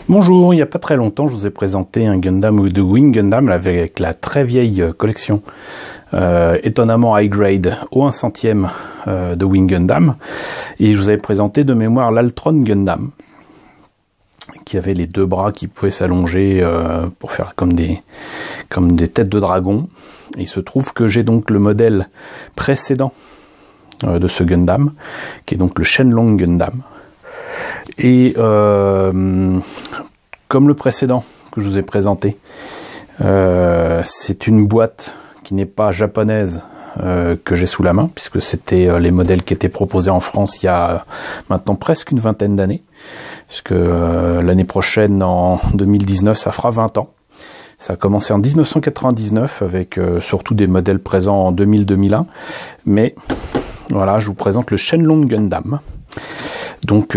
Bonjour, il n'y a pas très longtemps, je vous ai présenté un Gundam de Wing Gundam avec la très vieille collection étonnamment high grade au 1/100e de Wing Gundam. Et je vous avais présenté de mémoire l'Altron Gundam, qui avait les deux bras qui pouvaient s'allonger pour faire comme des têtes de dragon. Et il se trouve que j'ai donc le modèle précédent de ce Gundam, qui est donc le Shenlong Gundam. Et comme le précédent que je vous ai présenté, c'est une boîte qui n'est pas japonaise que j'ai sous la main, puisque c'était les modèles qui étaient proposés en France il y a maintenant presque une vingtaine d'années, puisque l'année prochaine, en 2019, ça fera 20 ans. Ça a commencé en 1999 avec surtout des modèles présents en 2000-2001, mais voilà, je vous présente le Shenlong Gundam. Donc,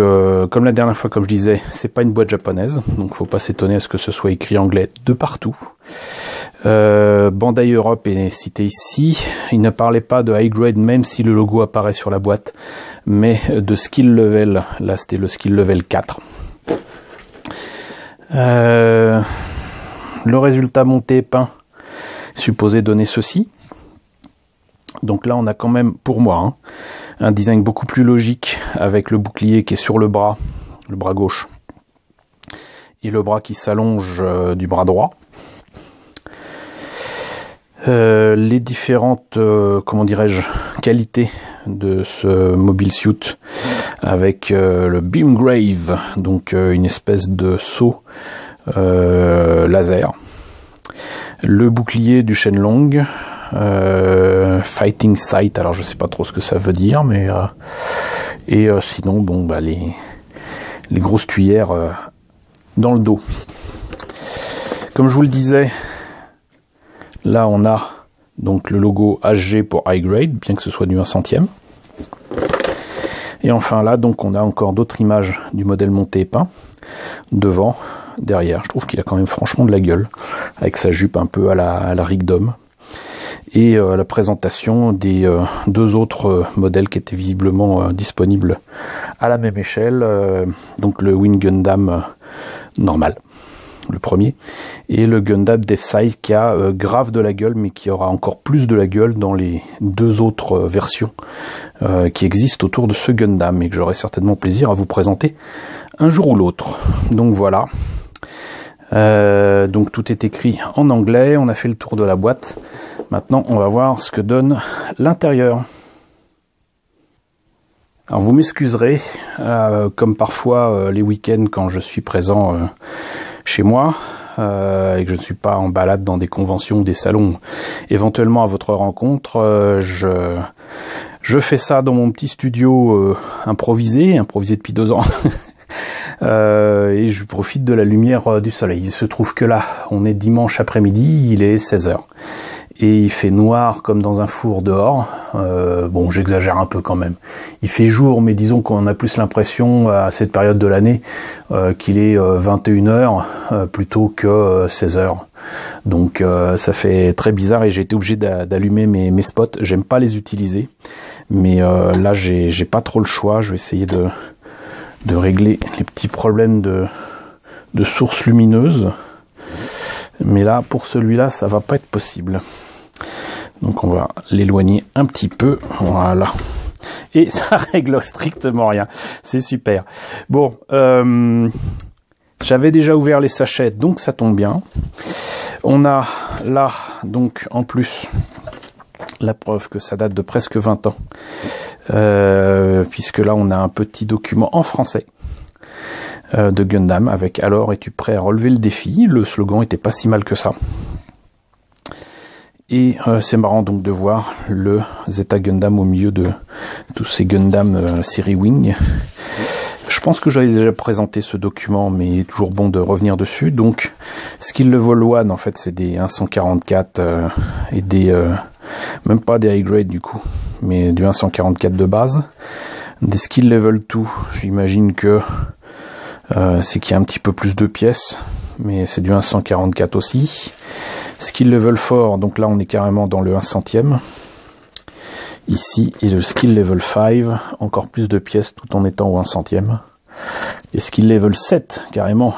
comme la dernière fois, comme je disais, c'est pas une boîte japonaise, donc faut pas s'étonner à ce que ce soit écrit anglais de partout. Bandai Europe est cité ici. Il ne parlait pas de high grade, même si le logo apparaît sur la boîte, mais de skill level. Là, c'était le skill level 4. Le résultat monté peint supposé donner ceci. Donc là, on a quand même, pour moi, un design beaucoup plus logique avec le bouclier qui est sur le bras gauche, et le bras qui s'allonge du bras droit. Les différentes, comment dirais-je, qualités de ce mobile suit avec le Beamgrave, donc une espèce de saut laser. Le bouclier du Shenlong, Fighting Sight, alors je sais pas trop ce que ça veut dire, mais sinon bon bah les grosses tuyères dans le dos. Comme je vous le disais, là on a donc le logo HG pour high grade, bien que ce soit du 1/100e. Et enfin là donc on a encore d'autres images du modèle monté et peint devant, derrière. Je trouve qu'il a quand même franchement de la gueule avec sa jupe un peu à la Rigdom. Et la présentation des deux autres modèles qui étaient visiblement disponibles à la même échelle, donc le Wing Gundam normal, le premier, et le Gundam Deathscythe qui a grave de la gueule, mais qui aura encore plus de la gueule dans les deux autres versions qui existent autour de ce Gundam, et que j'aurai certainement plaisir à vous présenter un jour ou l'autre. Donc voilà. Donc tout est écrit en anglais, on a fait le tour de la boîte. Maintenant on va voir ce que donne l'intérieur. Alors vous m'excuserez, comme parfois les week-ends quand je suis présent chez moi et que je ne suis pas en balade dans des conventions ou des salons, éventuellement à votre rencontre, je fais ça dans mon petit studio improvisé depuis 2 ans. Et je profite de la lumière du soleil. Il se trouve que là, on est dimanche après-midi, il est 16h. Et il fait noir comme dans un four dehors. Bon, j'exagère un peu quand même. Il fait jour, mais disons qu'on a plus l'impression à cette période de l'année qu'il est 21h plutôt que 16h. Donc ça fait très bizarre et j'ai été obligé d'allumer mes spots. J'aime pas les utiliser, mais là j'ai pas trop le choix. Je vais essayer de régler les petits problèmes de source lumineuse. Mais là, pour celui-là, ça va pas être possible. Donc on va l'éloigner un petit peu. Voilà. Et ça règle strictement rien. C'est super. Bon, j'avais déjà ouvert les sachets, donc ça tombe bien. On a là, donc, en plus, la preuve que ça date de presque 20 ans. Puisque là, on a un petit document en français de Gundam avec « Alors, es-tu prêt à relever le défi ?» Le slogan était pas si mal que ça. Et c'est marrant donc de voir le Zeta Gundam au milieu de tous ces Gundam série Wing. Je pense que j'avais déjà présenté ce document, mais il est toujours bon de revenir dessus. Donc, Skill Level 1, en fait, c'est des 1/144 et des... même pas des high grade du coup, mais du 1/144 de base. Des Skill Level 2, j'imagine que c'est qu'il y a un petit peu plus de pièces, mais c'est du 1/144 aussi. Skill Level 4, donc là on est carrément dans le 1/100e. Ici, et le Skill Level 5, encore plus de pièces tout en étant au 1/100e. Et Skill Level 7, carrément,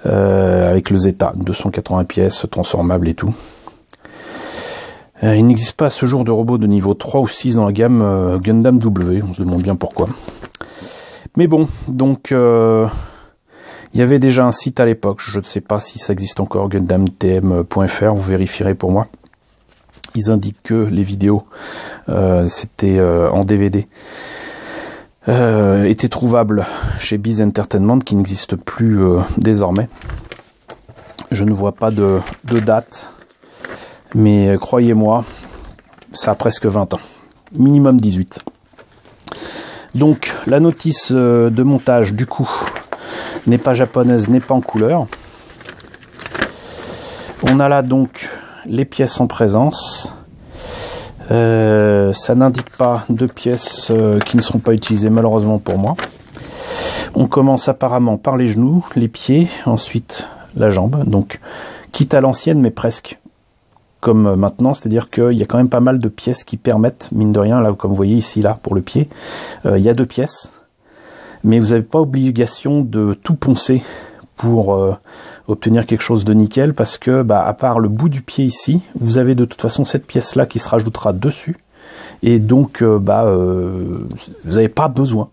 avec le Zeta, 280 pièces, transformable et tout. Il n'existe pas à ce jour de robot de niveau 3 ou 6 dans la gamme Gundam W, on se demande bien pourquoi. Mais bon, donc il y avait déjà un site à l'époque, je ne sais pas si ça existe encore, gundamtm.fr, vous vérifierez pour moi. Ils indiquent que les vidéos, c'était en DVD, étaient trouvables chez Biz Entertainment, qui n'existe plus désormais. Je ne vois pas de date. Mais croyez-moi, ça a presque 20 ans. Minimum 18. Donc, la notice de montage, du coup, n'est pas japonaise, n'est pas en couleur. On a là donc les pièces en présence. Ça n'indique pas de pièces qui ne seront pas utilisées, malheureusement pour moi. On commence apparemment par les genoux, les pieds, ensuite la jambe. Donc, quitte à l'ancienne, mais presque comme maintenant, c'est-à-dire qu'il y a quand même pas mal de pièces qui permettent, mine de rien, là comme vous voyez ici, là, pour le pied, il y a 2 pièces, mais vous n'avez pas obligation de tout poncer pour obtenir quelque chose de nickel, parce que, à part le bout du pied ici, vous avez de toute façon cette pièce-là qui se rajoutera dessus, et donc, vous n'avez pas besoin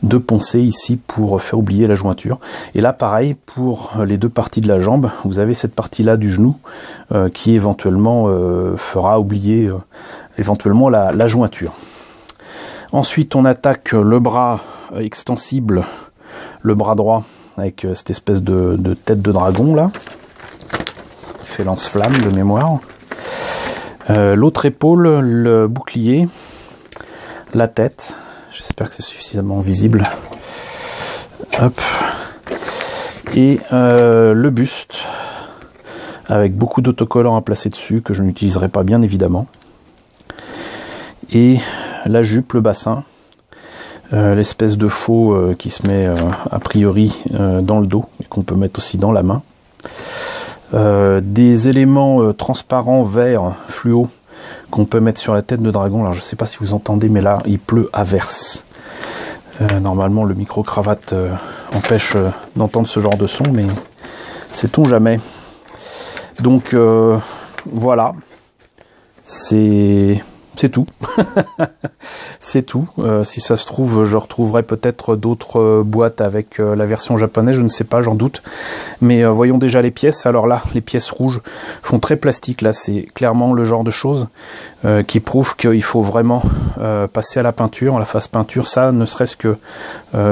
de poncer ici pour faire oublier la jointure. Et là pareil pour les 2 parties de la jambe, vous avez cette partie là du genou qui éventuellement fera oublier éventuellement la jointure. Ensuite on attaque le bras extensible, le bras droit avec cette espèce de tête de dragon là qui fait lance-flamme de mémoire, l'autre épaule, le bouclier, la tête. J'espère que c'est suffisamment visible. Hop. Et le buste, avec beaucoup d'autocollants à placer dessus, que je n'utiliserai pas bien évidemment. Et la jupe, le bassin, l'espèce de faux qui se met a priori dans le dos, et qu'on peut mettre aussi dans la main. Des éléments transparents, verts, fluo, qu'on peut mettre sur la tête de dragon. Alors je sais pas si vous entendez, mais là il pleut à verse. Normalement le micro-cravate empêche d'entendre ce genre de son, mais sait-on jamais. Donc voilà, c'est tout. C'est tout. Si ça se trouve, je retrouverai peut-être d'autres boîtes avec la version japonaise, je ne sais pas, j'en doute. Mais voyons déjà les pièces. Alors là, les pièces rouges font très plastique. Là, c'est clairement le genre de choses qui prouve qu'il faut vraiment passer à la peinture, à la phase peinture. Ça, ne serait-ce que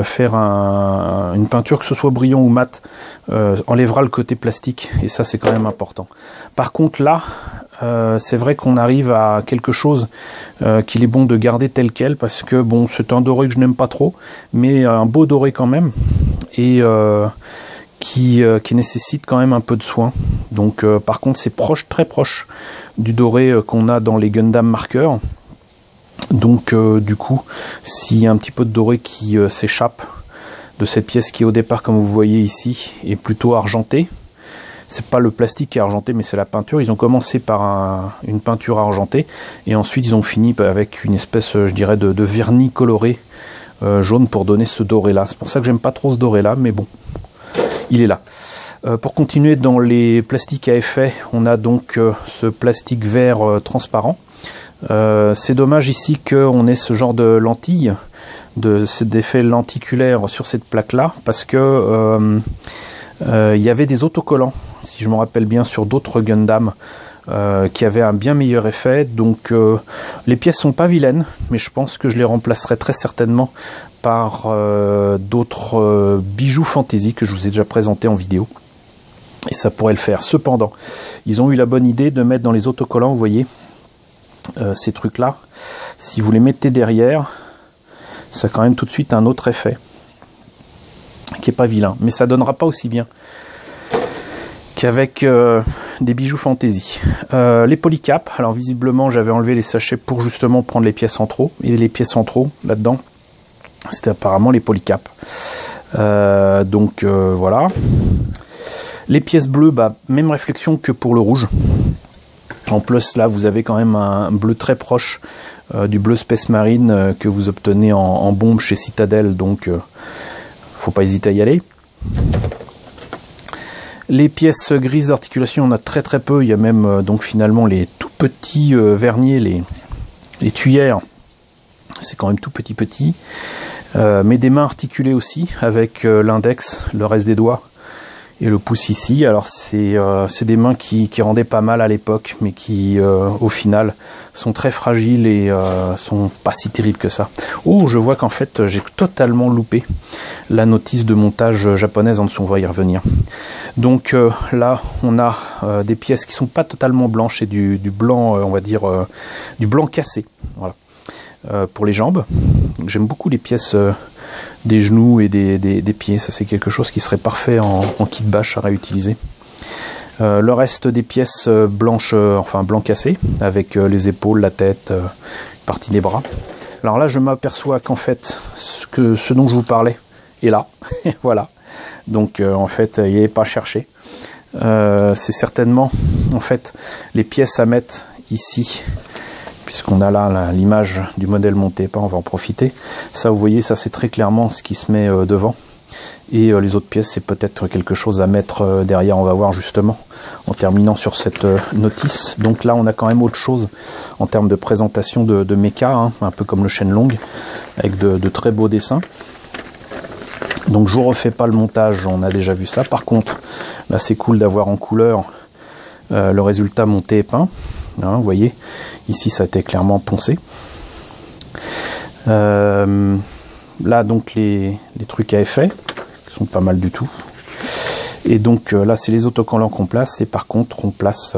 faire une peinture, que ce soit brillant ou mat, enlèvera le côté plastique. Et ça, c'est quand même important. Par contre, là, c'est vrai qu'on arrive à quelque chose qu'il est bon de garder tel quel, parce que bon, c'est un doré que je n'aime pas trop, mais un beau doré quand même, et qui nécessite quand même un peu de soin. Donc par contre c'est proche, très proche du doré qu'on a dans les Gundam marqueurs. Donc du coup, s'il y a un petit peu de doré qui s'échappe de cette pièce qui au départ, comme vous voyez ici, est plutôt argentée. C'est pas le plastique qui est argenté, mais c'est la peinture. Ils ont commencé par une peinture argentée, et ensuite ils ont fini avec une espèce, je dirais, de vernis coloré jaune pour donner ce doré là. C'est pour ça que j'aime pas trop ce doré là, mais bon, il est là. Pour continuer dans les plastiques à effet, on a donc ce plastique vert transparent. C'est dommage ici qu'on ait ce genre de lentilles, d'effet lenticulaire sur cette plaque là, parce que il y avait des autocollants, si je me rappelle bien, sur d'autres Gundam qui avaient un bien meilleur effet. Donc les pièces sont pas vilaines, mais je pense que je les remplacerai très certainement par d'autres bijoux fantasy que je vous ai déjà présenté en vidéo, et ça pourrait le faire. Cependant, ils ont eu la bonne idée de mettre dans les autocollants, vous voyez, ces trucs là, si vous les mettez derrière, ça a quand même tout de suite un autre effet qui est pas vilain, mais ça donnera pas aussi bien qu'avec des bijoux fantasy. Les polycaps, alors visiblement j'avais enlevé les sachets pour justement prendre les pièces en trop, et les pièces en trop là-dedans, c'était apparemment les polycaps. Donc voilà. Les pièces bleues, même réflexion que pour le rouge. En plus là vous avez quand même un bleu très proche du bleu Space Marine que vous obtenez en bombe chez Citadel, donc faut pas hésiter à y aller. Les pièces grises d'articulation, on a très très peu. Il y a même donc finalement les tout petits verniers, les tuyères. C'est quand même tout petit. Mais des mains articulées aussi, avec l'index, le reste des doigts et le pouce ici. Alors c'est des mains qui rendaient pas mal à l'époque, mais qui au final sont très fragiles et sont pas si terribles que ça. Oh, je vois qu'en fait j'ai totalement loupé la notice de montage japonaise en dessous, on va y revenir. Donc là on a des pièces qui sont pas totalement blanches et du blanc, on va dire du blanc cassé. Voilà. Pour les jambes, j'aime beaucoup les pièces des genoux et des pieds, ça c'est quelque chose qui serait parfait en kit bâche à réutiliser. Le reste des pièces blanches, enfin blanc cassé, avec les épaules, la tête, partie des bras. Alors là je m'aperçois qu'en fait ce dont je vous parlais est là, voilà. Donc en fait il n'y avait pas à chercher. C'est certainement en fait les pièces à mettre ici, puisqu'on a là l'image du modèle monté, on va en profiter. Ça, vous voyez, ça c'est très clairement ce qui se met devant. Et les autres pièces, c'est peut-être quelque chose à mettre derrière, on va voir justement, en terminant sur cette notice. Donc là, on a quand même autre chose en termes de présentation de méca, hein, un peu comme le Shenlong, avec de très beaux dessins. Donc je vous refais pas le montage, on a déjà vu ça. Par contre, là c'est cool d'avoir en couleur le résultat monté et peint. Hein, vous voyez, ici ça a été clairement poncé. Là donc les trucs à effet, qui sont pas mal du tout. Et donc là c'est les autocollants qu'on place, et par contre on place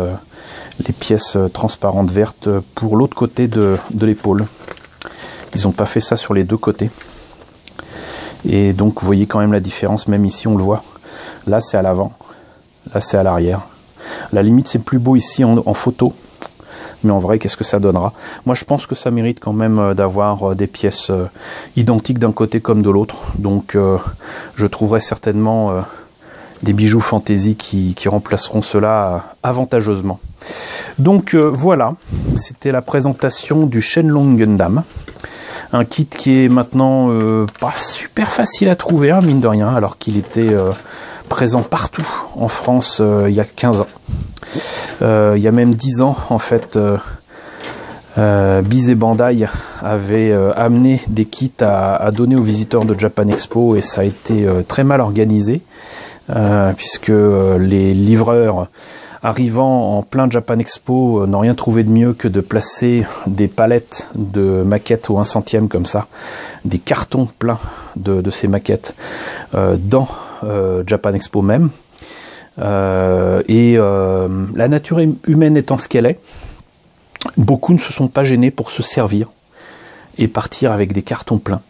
les pièces transparentes vertes pour l'autre côté de l'épaule. Ils n'ont pas fait ça sur les deux côtés. Et donc vous voyez quand même la différence, même ici on le voit. Là c'est à l'avant, là c'est à l'arrière. À la limite c'est plus beau ici en photo. Mais en vrai, qu'est-ce que ça donnera? Moi, je pense que ça mérite quand même d'avoir des pièces identiques d'un côté comme de l'autre. Donc, je trouverai certainement des bijoux fantaisie qui remplaceront cela avantageusement. Donc, voilà. C'était la présentation du Shenlong Gundam. Un kit qui est maintenant pas super facile à trouver, hein, mine de rien, alors qu'il était présent partout en France il y a 15 ans. Il y a même 10 ans, en fait, Biz et Bandai avaient amené des kits à donner aux visiteurs de Japan Expo, et ça a été très mal organisé, puisque les livreurs arrivant en plein Japan Expo n'ont rien trouvé de mieux que de placer des palettes de maquettes au 1/100 comme ça, des cartons pleins de ces maquettes dans Japan Expo même. La nature humaine étant ce qu'elle est, beaucoup ne se sont pas gênés pour se servir et partir avec des cartons pleins.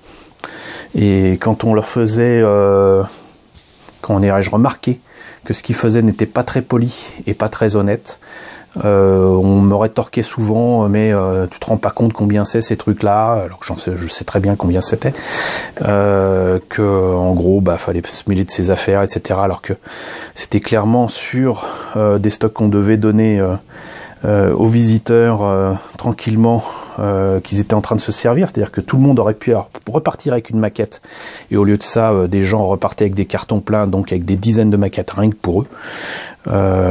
Et quand on leur faisait, comment dirais-je, remarquer que ce qu'ils faisaient n'était pas très poli et pas très honnête, on me rétorquait souvent, mais tu te rends pas compte combien c'est ces trucs-là, alors que je sais très bien combien c'était, que en gros fallait se mêler de ses affaires, etc. Alors que c'était clairement sur des stocks qu'on devait donner aux visiteurs tranquillement, qu'ils étaient en train de se servir, c'est-à-dire que tout le monde aurait pu repartir avec une maquette, et au lieu de ça, des gens repartaient avec des cartons pleins, donc avec des dizaines de maquettes rien que pour eux.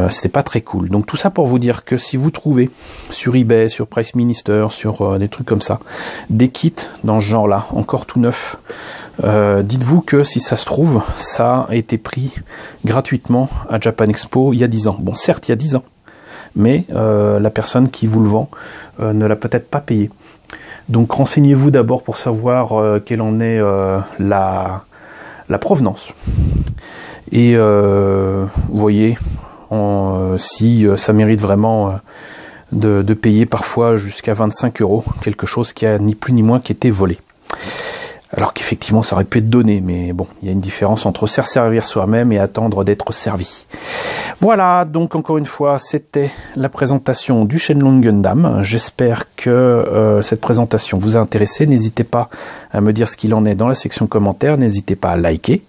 C'était pas très cool. Donc tout ça pour vous dire que si vous trouvez sur eBay, sur Price Minister, sur des trucs comme ça, des kits dans ce genre-là, encore tout neuf, dites-vous que si ça se trouve, ça a été pris gratuitement à Japan Expo il y a 10 ans. Bon, certes, il y a 10 ans, mais la personne qui vous le vend ne l'a peut-être pas payé. Donc renseignez-vous d'abord pour savoir quelle en est la provenance. Et vous voyez si ça mérite vraiment de payer parfois jusqu'à 25 €, quelque chose qui a ni plus ni moins qu'été volé. Alors qu'effectivement ça aurait pu être donné, mais bon, il y a une différence entre se servir soi-même et attendre d'être servi. Voilà, donc encore une fois, c'était la présentation du Shenlong Gundam. J'espère que cette présentation vous a intéressé. N'hésitez pas à me dire ce qu'il en est dans la section commentaires. N'hésitez pas à liker.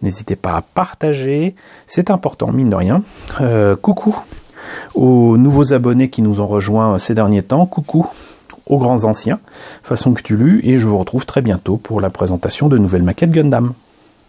N'hésitez pas à partager. C'est important, mine de rien. Coucou aux nouveaux abonnés qui nous ont rejoints ces derniers temps. Coucou aux grands anciens, façon Cthulhu, et je vous retrouve très bientôt pour la présentation de nouvelles maquettes Gundam.